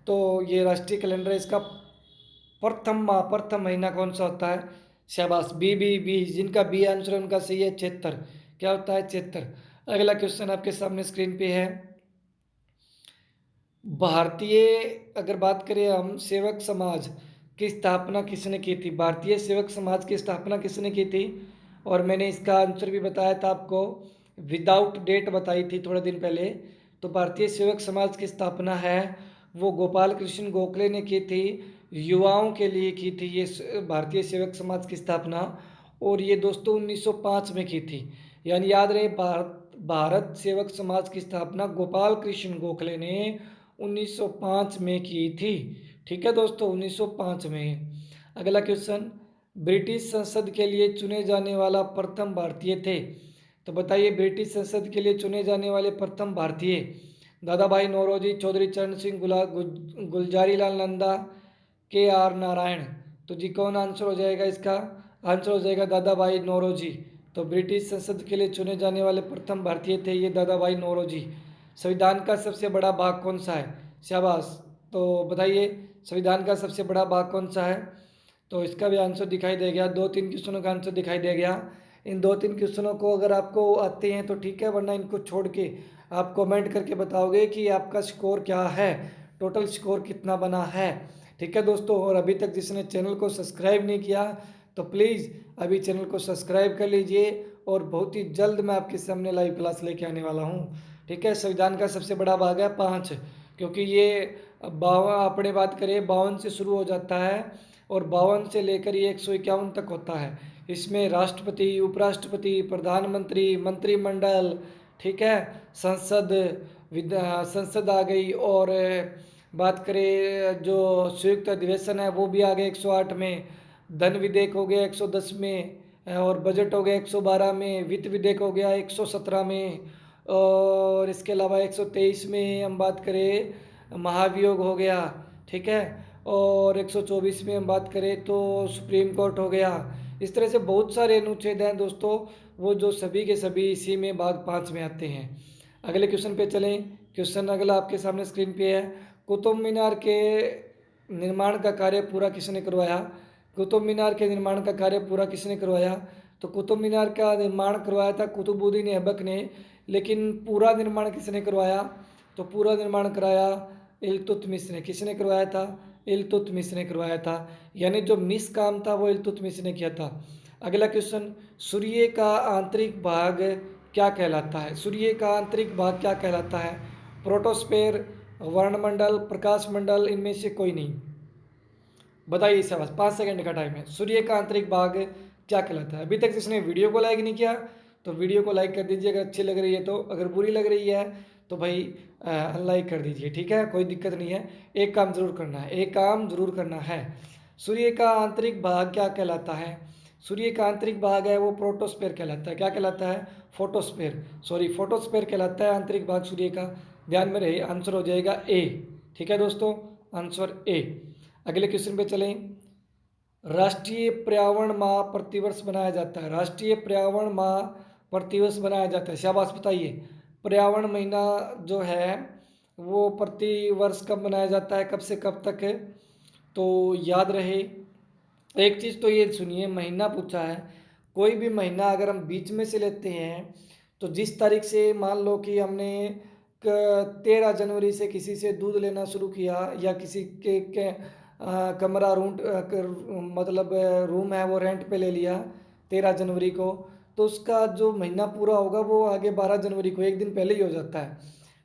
तो ये राष्ट्रीय कैलेंडर है, इसका प्रथम माह, प्रथम महीना कौन सा होता है? शाबाश, बी। जिनका बी आंसर है उनका सही है चैत्र। क्या होता है? चैत्र। अगला क्वेश्चन आपके सामने स्क्रीन पे है, भारतीय अगर बात करें हम सेवक समाज की स्थापना किसने की थी? भारतीय सेवक समाज की स्थापना किसने की थी? और मैंने इसका आंसर भी बताया था आपको, विदाउट डेट बताई थी थोड़े दिन पहले। तो भारतीय सेवक समाज की स्थापना है वो गोपाल कृष्ण गोखले ने की थी, युवाओं के लिए की थी ये भारतीय सेवक समाज की स्थापना। और ये दोस्तों 1905 में की थी। यानी याद रहे, भारत सेवक समाज की स्थापना गोपाल कृष्ण गोखले ने 1905 में की थी। ठीक है दोस्तों, 1905 में। अगला क्वेश्चन, ब्रिटिश संसद के लिए चुने जाने वाला प्रथम भारतीय थे। तो बताइए ब्रिटिश संसद के लिए चुने जाने वाले प्रथम भारतीय? दादा भाई नौरोजी, चौधरी चरण सिंह, गुलजारी लाल नंदा, के आर नारायण? तो जी कौन आंसर हो जाएगा इसका? आंसर हो जाएगा दादा भाई नौरोजी। तो ब्रिटिश संसद के लिए चुने जाने वाले प्रथम भारतीय थे ये दादा भाई नौरोजी। संविधान का सबसे बड़ा भाग कौन सा है? शाबाश। तो बताइए संविधान का सबसे बड़ा भाग कौन सा है? तो इसका भी आंसर दिखाई दे गया, 2-3 क्वेश्चनों का आंसर दिखाई दे गया। इन 2-3 क्वेश्चनों को अगर आपको आते हैं तो ठीक है, वरना इनको छोड़ के आप कमेंट करके बताओगे कि आपका स्कोर क्या है, टोटल स्कोर कितना बना है। ठीक है दोस्तों, और अभी तक जिसने चैनल को सब्सक्राइब नहीं किया तो प्लीज़ अभी चैनल को सब्सक्राइब कर लीजिए, और बहुत ही जल्द मैं आपके सामने लाइव क्लास लेके आने वाला हूँ। ठीक है, संविधान का सबसे बड़ा भाग है 5, क्योंकि ये 52 अपने बात करें 52 से शुरू हो जाता है और 52 से लेकर ये 151 तक होता है। इसमें राष्ट्रपति, उपराष्ट्रपति, प्रधानमंत्री, मंत्रिमंडल, ठीक है, संसद, संसद आ गई, और बात करें जो संयुक्त अधिवेशन है वो भी आ गए 108 में, धन विधेयक हो गया 110 में, और बजट हो गया 112 में, वित्त विधेयक हो गया 117 में, और इसके अलावा 123 में हम बात करें महाभियोग हो गया। ठीक है, और 124 में हम बात करें तो सुप्रीम कोर्ट हो गया। इस तरह से बहुत सारे अनुच्छेद हैं दोस्तों, वो जो सभी के सभी इसी में भाग 5 में आते हैं। अगले क्वेश्चन पे चलें। क्वेश्चन अगला आपके सामने स्क्रीन पे है, कुतुब मीनार के निर्माण का कार्य पूरा किसने करवाया? कुतुब मीनार के निर्माण का कार्य पूरा किसने करवाया? तो कुतुब मीनार का निर्माण करवाया था कुतुबुद्दीन ऐबक ने, लेकिन पूरा निर्माण किसने करवाया? तो पूरा निर्माण कराया इल्तुतमिश ने। किसने करवाया था? इल्तुतमिश ने करवाया था। यानी जो मिस काम था वो इल्तुतमिश ने किया था। अगला क्वेश्चन, सूर्य का आंतरिक भाग क्या कहलाता है? सूर्य का आंतरिक भाग क्या कहलाता है? प्रोटोस्फेयर, वर्णमंडल, प्रकाश मंडल, इनमें से कोई नहीं? बताइए इससे बस 5 सेकंड का टाइम है। सूर्य का आंतरिक भाग क्या कहलाता है? अभी तक जिसने वीडियो को लाइक नहीं किया तो वीडियो को लाइक कर दीजिए अगर अच्छी लग रही है तो, अगर बुरी लग रही है तो भाई अनलाइक कर दीजिए। ठीक है, कोई दिक्कत नहीं है, एक काम जरूर करना है, एक काम जरूर करना है। सूर्य का आंतरिक भाग क्या कहलाता है? सूर्य का आंतरिक भाग है वो प्रोटोस्फेयर कहलाता है। क्या कहलाता है? फोटोस्फेयर, सॉरी फोटोस्फेयर कहलाता है आंतरिक भाग सूर्य का। ध्यान में रहे, आंसर हो जाएगा ए। ठीक है दोस्तों, आंसर ए। अगले क्वेश्चन पे चलें। राष्ट्रीय पर्यावरण माह प्रतिवर्ष मनाया जाता है। राष्ट्रीय पर्यावरण माह प्रतिवर्ष मनाया जाता है। शाबाश, बताइए पर्यावरण महीना जो है वो प्रति वर्ष कब मनाया जाता है, कब से कब तक है? तो याद रहे, एक चीज़ तो ये सुनिए, महीना पूछा है, कोई भी महीना अगर हम बीच में से लेते हैं तो जिस तारीख से मान लो कि हमने 13 जनवरी से किसी से दूध लेना शुरू किया, या किसी के कमरा मतलब रूम है वो रेंट पे ले लिया 13 जनवरी को, तो उसका जो महीना पूरा होगा वो आगे 12 जनवरी को, एक दिन पहले ही हो जाता है।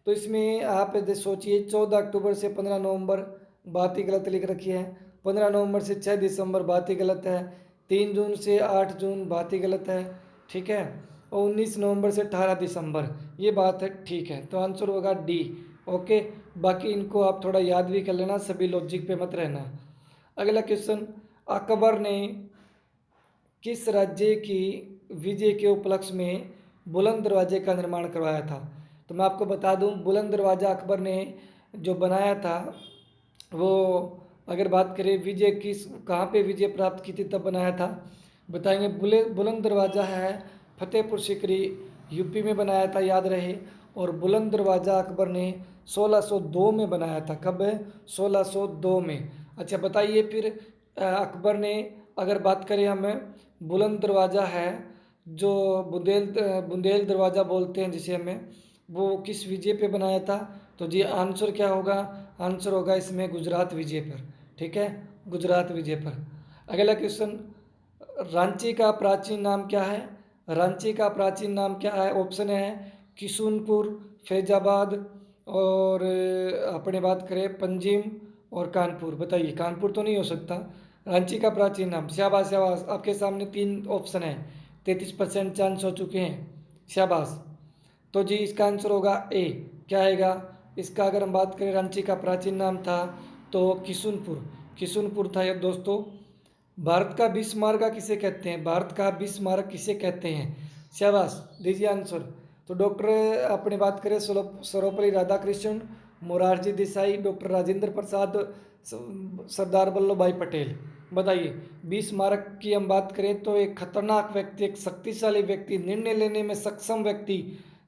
तो इसमें आप सोचिए 14 अक्टूबर से 15 नवंबर, बात ही गलत लिख रखी है, 15 नवंबर से 6 दिसंबर, बात ही गलत है। 3 जून से 8 जून, बात ही गलत है, ठीक है। और 19 नवंबर से 18 दिसंबर, ये बात है, ठीक है। तो आंसर होगा डी। ओके, बाकी इनको आप थोड़ा याद भी कर लेना, सभी लॉजिक पे मत रहना। अगला क्वेश्चन, अकबर ने किस राज्य की विजय के उपलक्ष्य में बुलंद दरवाजे का निर्माण करवाया था? तो मैं आपको बता दूं, बुलंद दरवाज़ा अकबर ने जो बनाया था, वो अगर बात करें विजय किस कहाँ पे विजय प्राप्त की थी तब बनाया था, बताएंगे। बुलंद दरवाज़ा है फतेहपुर सीकरी, यूपी में बनाया था, याद रहे। और बुलंद दरवाज़ा अकबर ने 1602 में बनाया था। कब? 1602 में। अच्छा बताइए फिर, अकबर ने, अगर बात करें हमें, बुलंद दरवाज़ा है जो बुंदेल दरवाज़ा बोलते हैं जिसे हमें, वो किस विजय पे बनाया था? तो जी आंसर क्या होगा? आंसर होगा इसमें गुजरात विजय पर, ठीक है, गुजरात विजय पर। अगला क्वेश्चन, रांची का प्राचीन नाम क्या है? रांची का प्राचीन नाम क्या है? ऑप्शन है किशुनपुर, फैजाबाद, और अपने बात करें पंजिम और कानपुर। बताइए, कानपुर तो नहीं हो सकता। रांची का प्राचीन नाम, शाबाश शाबाश, आपके सामने 3 ऑप्शन है, 33% चांस हो चुके हैं, शाबाश। तो जी इसका आंसर होगा ए। क्या आएगा इसका? अगर हम बात करें रांची का प्राचीन नाम था तो किशुनपुर, किशुनपुर था ये दोस्तों। भारत का विस्मार्ग किसे कहते हैं? भारत का विस्मार्ग किसे कहते हैं? शाबाश, दीजिए आंसर। तो डॉक्टर, अपनी बात करें, सर्वपल्ली राधाकृष्णन, मोरारजी देसाई, डॉक्टर राजेंद्र प्रसाद, सरदार वल्लभ भाई पटेल। बताइए, विस्मार्ग की हम बात करें तो एक खतरनाक व्यक्ति, एक शक्तिशाली व्यक्ति, निर्णय लेने में सक्षम व्यक्ति,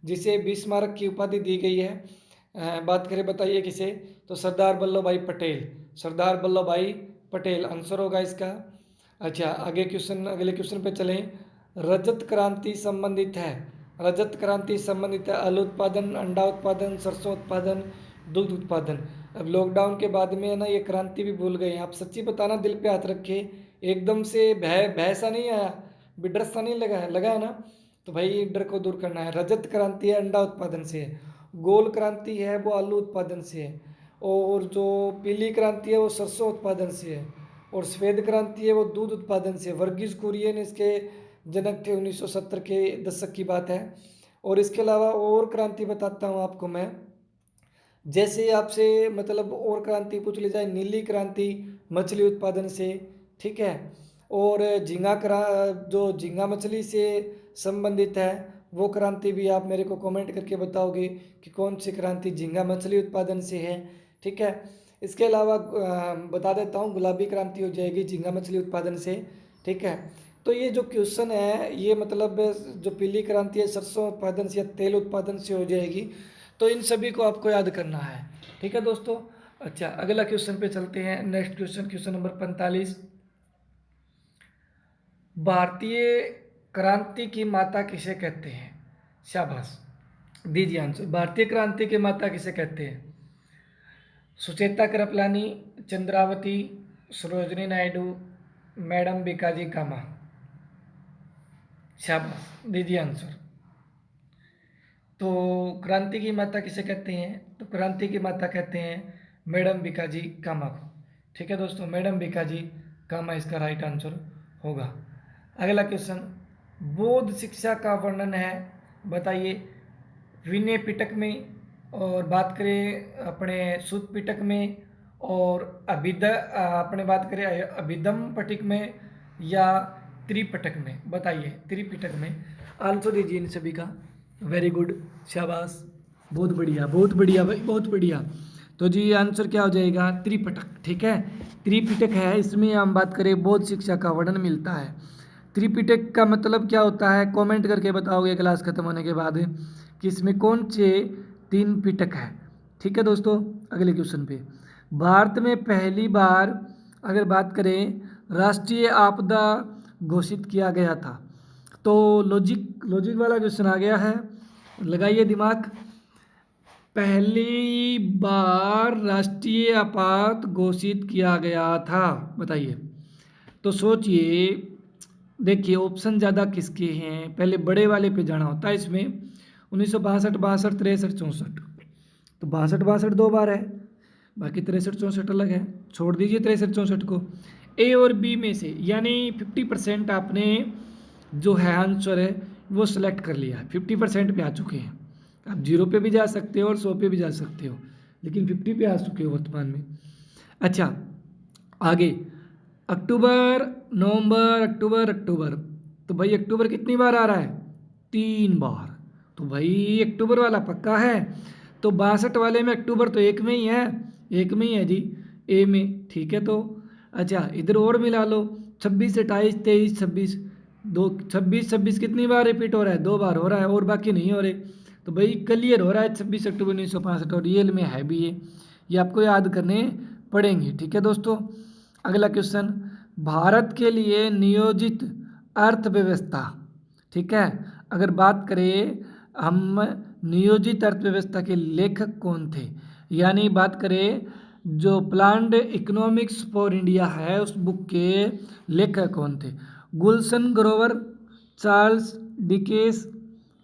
जिसे विस्मार्ग की उपाधि दी गई है, बात करें, बताइए किसे? तो सरदार वल्लभ भाई पटेल, सरदार वल्लभ भाई पटेल आंसर होगा इसका। अच्छा आगे क्वेश्चन, अगले क्वेश्चन पे चलें। रजत क्रांति संबंधित है, रजत क्रांति संबंधित है आलू उत्पादन, अंडा उत्पादन, सरसों उत्पादन, दुग्ध उत्पादन। अब लॉकडाउन के बाद में है ना, ये क्रांति भी भूल गए। आप सच्ची बताना, दिल पे हाथ रखे, एकदम से भय भय सा नहीं आया, डर सा नहीं लगा है ना? तो भाई डर को दूर करना है। रजत क्रांति है अंडा उत्पादन से है, गोल क्रांति है वो आलू उत्पादन से है, और जो पीली क्रांति है वो सरसों उत्पादन से है, और श्वेत क्रांति है वो दूध उत्पादन से। वर्गीज कुरियन इसके जनक थे, 1970 के दशक की बात है। और इसके अलावा और क्रांति बताता हूँ आपको मैं, जैसे आपसे मतलब और क्रांति पूछ ली जाए, नीली क्रांति मछली उत्पादन से, ठीक है। और जो झींगा मछली से संबंधित है वो क्रांति भी आप मेरे को कमेंट करके बताओगे कि कौन सी क्रांति झींगा मछली उत्पादन से है, ठीक है। इसके अलावा बता देता हूँ, गुलाबी क्रांति हो जाएगी झींगा मछली उत्पादन से, ठीक है। तो ये जो क्वेश्चन है ये मतलब जो पीली क्रांति है सरसों उत्पादन से या तेल उत्पादन से हो जाएगी। तो इन सभी को आपको याद करना है, ठीक है दोस्तों। अच्छा अगला क्वेश्चन पे चलते हैं। Next question, question number 45। भारतीय क्रांति की माता किसे कहते हैं? शाबाश, दीजिए आंसर। भारतीय क्रांति की माता किसे कहते हैं? सुचेता कृपलानी, चंद्रावती, सरोजनी नायडू, मैडम बीकाजी कामा। शाबाश, दीजिए आंसर। तो क्रांति की माता किसे कहते हैं? तो क्रांति की माता कहते हैं मैडम बीकाजी कामा को, ठीक है दोस्तों। मैडम बीकाजी कामा इसका राइट आंसर होगा। अगला क्वेश्चन, बौद्ध शिक्षा का वर्णन है, बताइए, विनय पिटक में, और बात करें अपने सुत पिटक में, और अपने बात करें अभिधम पटिक में, या त्रिपिटक में। बताइए, त्रिपिटक में। आंसर दीजिए इन सभी का। वेरी गुड, शाबाश, बहुत बढ़िया, बहुत बढ़िया भाई, बहुत बढ़िया। तो जी आंसर क्या हो जाएगा? त्रिपिटक, ठीक है, त्रिपिटक है। इसमें हम बात करें बौद्ध शिक्षा का वर्णन मिलता है। त्रिपिटक का मतलब क्या होता है? कमेंट करके बताओगे क्लास खत्म होने के बाद कि इसमें कौन से 3 पिटक है, ठीक है दोस्तों। अगले क्वेश्चन पे, भारत में पहली बार अगर बात करें राष्ट्रीय आपदा घोषित किया गया था, तो लॉजिक वाला क्वेश्चन आ गया है, लगाइए दिमाग। पहली बार राष्ट्रीय आपात घोषित किया गया था, बताइए। तो सोचिए, देखिए ऑप्शन ज़्यादा किसके हैं, पहले बड़े वाले पे जाना होता है इसमें। 1962, 62, 63, 64, तो 62 62 2 बार है, बाकी 63-64 अलग है, छोड़ दीजिए 63-64 को। ए और बी में से यानी 50% आपने जो है आंसर है वो सिलेक्ट कर लिया, 50% पे आ चुके हैं। आप 0 पे भी जा सकते हो और 100 पे भी जा सकते हो, लेकिन 50 पे आ चुके हो वर्तमान में। अच्छा, आगे अक्टूबर, नवंबर, अक्टूबर, अक्टूबर, तो भाई अक्टूबर कितनी बार आ रहा है? 3 बार। तो भाई अक्टूबर वाला पक्का है। तो 62 वाले में अक्टूबर तो एक में ही है, एक में ही है जी, ए में, ठीक है। तो अच्छा, इधर और मिला लो, 26, 28, 23, 26, दो 26, 26 कितनी बार रिपीट हो रहा है? 2 बार हो रहा है, और बाकी नहीं हो रहे। तो भाई क्लियर हो रहा है 26 अक्टूबर 1965, और रियल में है भी ये आपको याद करने पड़ेंगे, ठीक है दोस्तों। अगला क्वेश्चन, भारत के लिए नियोजित अर्थव्यवस्था, ठीक है। अगर बात करें हम नियोजित अर्थव्यवस्था के लेखक कौन थे, यानी बात करें जो प्लान्ड इकोनॉमिक्स फॉर इंडिया है उस बुक के लेखक कौन थे? गुलशन ग्रोवर, चार्ल्स डिकेंस,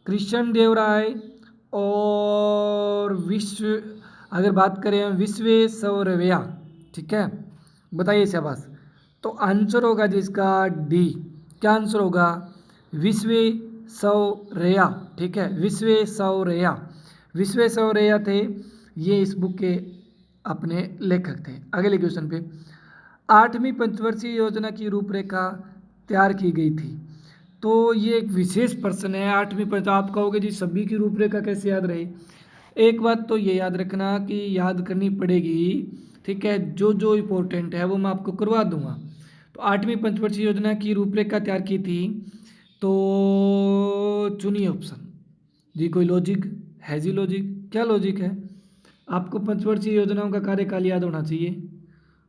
कृष्ण देव राय, और अगर बात करें विश्वेश्वरैया, ठीक है। बताइए शाबाश। तो आंसर होगा जिसका डी। क्या आंसर होगा? विश्वेश्वरैया, ठीक है, विश्वेश्वरैया। विश्वेश्वरैया थे ये इस बुक के अपने लेखक थे। अगले क्वेश्चन पे, 8वीं पंचवर्षीय योजना की रूपरेखा तैयार की गई थी। तो ये एक विशेष प्रश्न है 8वीं पंच। आप कहोगे जी सभी की रूपरेखा कैसे याद रहे? एक बात तो ये याद रखना कि याद करनी पड़ेगी, ठीक है, जो जो इम्पोर्टेंट है वो मैं आपको करवा दूंगा। तो 8वीं पंचवर्षीय योजना की रूपरेखा तैयार की थी, तो चुनिए ऑप्शन जी। कोई लॉजिक है जी? लॉजिक क्या लॉजिक है? आपको पंचवर्षीय योजनाओं का कार्यकाल याद होना चाहिए।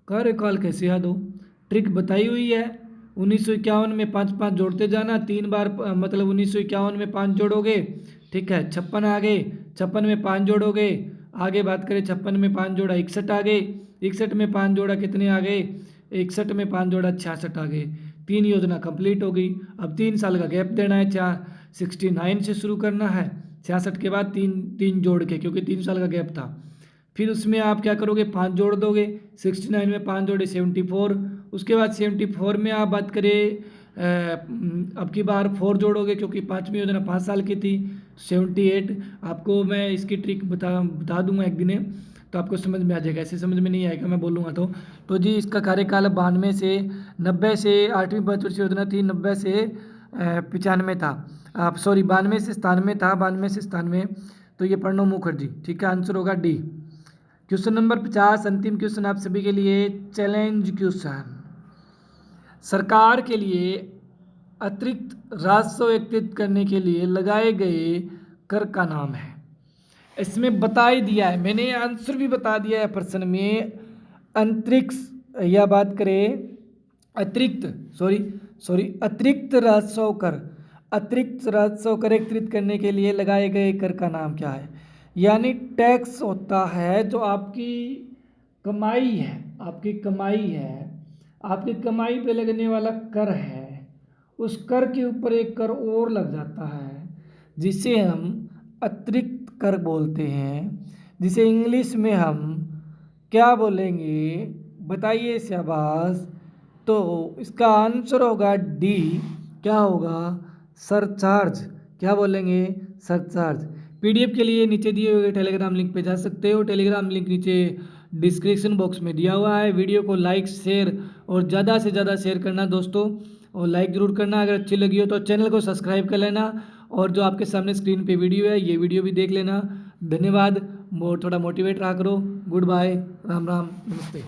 कार्यकाल कैसे याद हो? ट्रिक बताई हुई है। 1951 में 5-5 जोड़ते जाना, 3 बार मतलब 1951 में 5 जोड़ोगे, ठीक है, 56 आ गए, 56 में 5 जोड़ोगे, आगे बात करें 56 में 5 जोड़ा 61 आ गए, 61 में 5 जोड़ा कितने आ गए? 61 में 5 जोड़ा 66 आ गए। 3 योजना कंप्लीट हो गई। अब 3 साल का गैप देना है, 69 से शुरू करना है, 66 के बाद 3 जोड़ के, क्योंकि 3 साल का गैप था। फिर उसमें आप क्या करोगे? 5 जोड़ दोगे, 69 में 5 जोड़े 74, उसके बाद 74 में आप बात करें अब की बार 4 जोड़ोगे, क्योंकि 5वीं योजना 5 साल की थी, 78। आपको मैं इसकी ट्रिक बता दूंगा एक दिन, तो आपको समझ में आ जाएगा। ऐसे समझ में नहीं आएगा मैं बोलूँगा तो जी इसका कार्यकाल 92 से 90 से 8वीं पंचवर्षीय योजना थी, 90 से 95 था, आप सॉरी 92 से 97 था, 92 से 97। तो ये प्रणब मुखर्जी, ठीक है, आंसर होगा डी। क्वेश्चन नंबर 50, अंतिम क्वेश्चन आप सभी के लिए, चैलेंज क्वेश्चन। सरकार के लिए अतिरिक्त राजस्व एकत्रित करने के लिए लगाए गए कर का नाम है। इसमें बता ही दिया है मैंने, आंसर भी बता दिया है प्रश्न में। अंतरिक्ष या बात करें अतिरिक्त राजस्व कर, अतिरिक्त राजस्व कर एकत्रित करने के लिए लगाए गए कर का नाम क्या है? यानी टैक्स होता है जो आपकी कमाई है, आपकी कमाई है, आपकी कमाई पे लगने वाला कर है, उस कर के ऊपर एक कर और लग जाता है जिसे हम अतिरिक्त कर बोलते हैं, जिसे इंग्लिश में हम क्या बोलेंगे? बताइए शाबाश। तो इसका आंसर होगा डी। क्या होगा? सरचार्ज। क्या बोलेंगे? सरचार्ज। पीडीएफ के लिए नीचे दिए हुए टेलीग्राम लिंक पे जा सकते हो। टेलीग्राम लिंक नीचे डिस्क्रिप्शन बॉक्स में दिया हुआ है। वीडियो को लाइक शेयर और ज़्यादा से ज़्यादा शेयर करना दोस्तों, और लाइक ज़रूर करना अगर अच्छी लगी हो तो। चैनल को सब्सक्राइब कर लेना, और जो आपके सामने स्क्रीन पे वीडियो है ये वीडियो भी देख लेना। धन्यवाद। थोड़ा मोटिवेट रहा करो। गुड बाय, राम राम, नमस्ते।